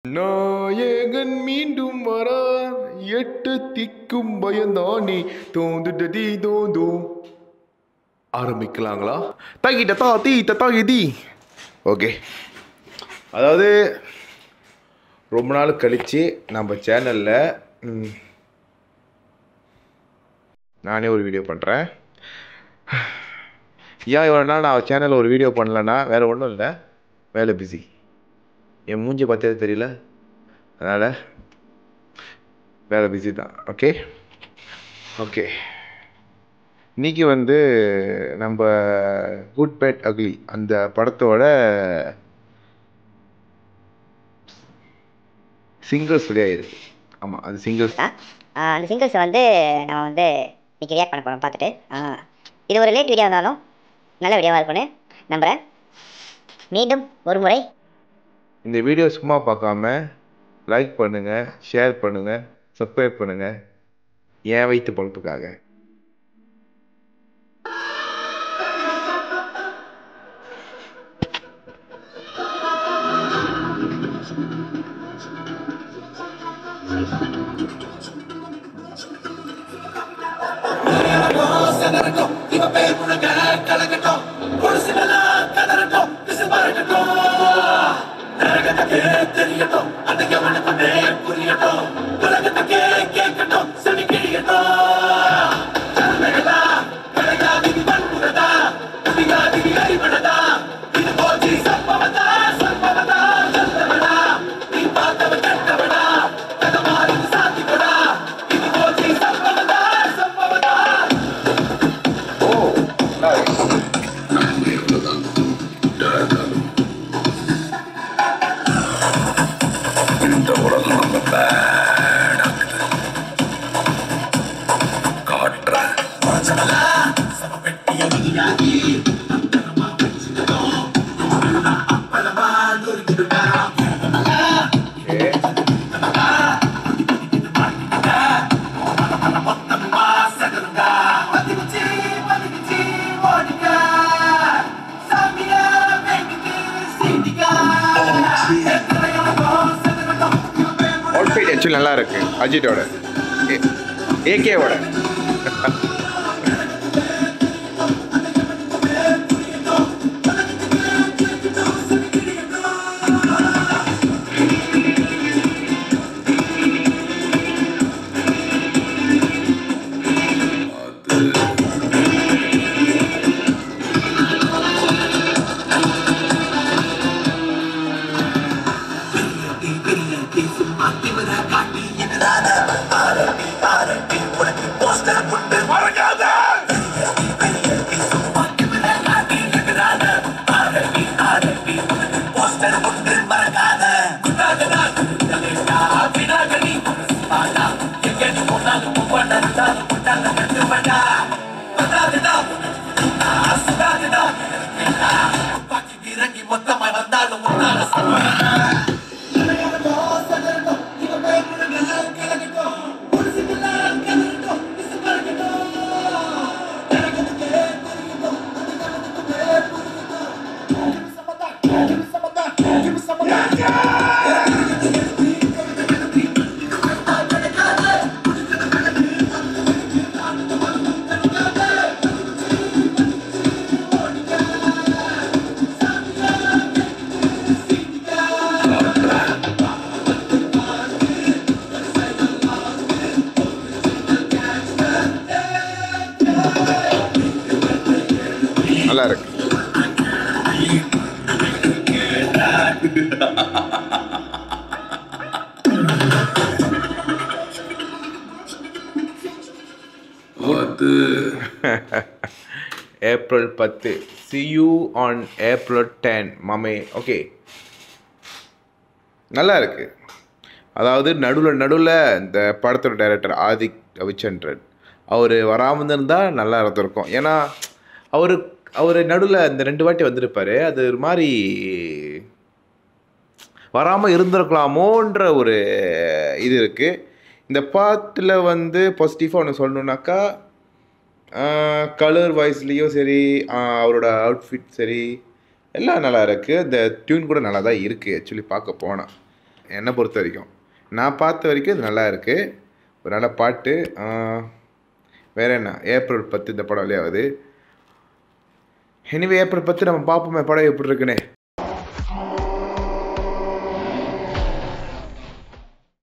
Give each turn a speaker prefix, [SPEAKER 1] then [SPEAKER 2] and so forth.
[SPEAKER 1] நாயகன் மீண்டும் வரார், எட்டு திக்கும் பயந்தானே. தோந்துடி தோந்தோ. ஆரம்பிக்கலாங்களா? தாக்கிட்ட தா தீ தாகிதி. ஓகே, அதாவது ரொம்ப நாள் கழித்து நம்ம சேனலில் நானே ஒரு வீடியோ பண்ணுறேன். ஏன் இவ்வளோ நாள் நான் சேனலில் ஒரு வீடியோ பண்ணலன்னா வேறு ஒன்றும் இல்லை, வேலை பிஸி. என் மூஞ்சி பார்த்தே தெரியல, அதனால் வேலை பிஸி தான். ஓகே ஓகே இன்றைக்கி நம்ம குட் பேட் அக்லி அந்த படத்தோட சிங்கிள்ஸ் வெளியாகிருக்கு. ஆமாம், அது சிங்கிள்ஸ்.
[SPEAKER 2] அந்த சிங்கிள்ஸை நம்ம இன்றைக்கி ரியாக்ட் பண்ண போகிறோம் பார்த்துட்டு. இது ஒரு லேட் வீடியோ இருந்தாலும் நல்ல வீடியோவாக இருக்கும்னு நம்புகிறேன். மீண்டும் ஒரு முறை
[SPEAKER 1] இந்த வீடியோ சும்மா பார்க்காம லைக் பண்ணுங்கள், ஷேர் பண்ணுங்கள், சப்ஸ்கிரைப் பண்ணுங்கள். ஏன் வைத்து பொழப்புக்காக. அவுட்ஃபிட் ஆக்சுவலி நல்லா இருக்கு. அஜித்தோட ஏகேவோட நல்லா இருக்கு. April 10. See you on April 10 மாமே. ஓகே, நல்லா இருக்கு. அதாவது நடுவில் இந்த படத்தோட டைரக்டர் ஆதிக் ரவிச்சந்திரன் அவர் வராமல் இருந்தால் நல்லா இருந்திருக்கும். ஏன்னா அவர் நடுவில் இந்த 2 வாட்டி வந்திருப்பார். அது ஒரு மாதிரி வராமல் இருந்திருக்கலாமோன்ற ஒரு இது இருக்குது. இந்த பாட்டில் பாசிட்டிவாக ஒன்று சொல்லணுன்னாக்கா, கலர் வாய்ஸ்லேயும் சரி, அவரோட அவுட்ஃபிட் சரி, எல்லாம் நல்லா இருக்குது. இந்த டியூன் கூட நல்லா தான் இருக்குது ஆக்சுவலி பார்க்க போனால். என்னை பொறுத்த வரைக்கும். நான் பார்த்த வரைக்கும் இது நல்லா இருக்குது. ஒரு நல்ல பாட்டு. வேறு என்ன, ஏப்ரல் 10 இந்த படம் வெளியாகுது. எனிவே ஏப்ரல் 10 நம்ம பார்ப்போமே படம் எப்படி இருக்குன்னு.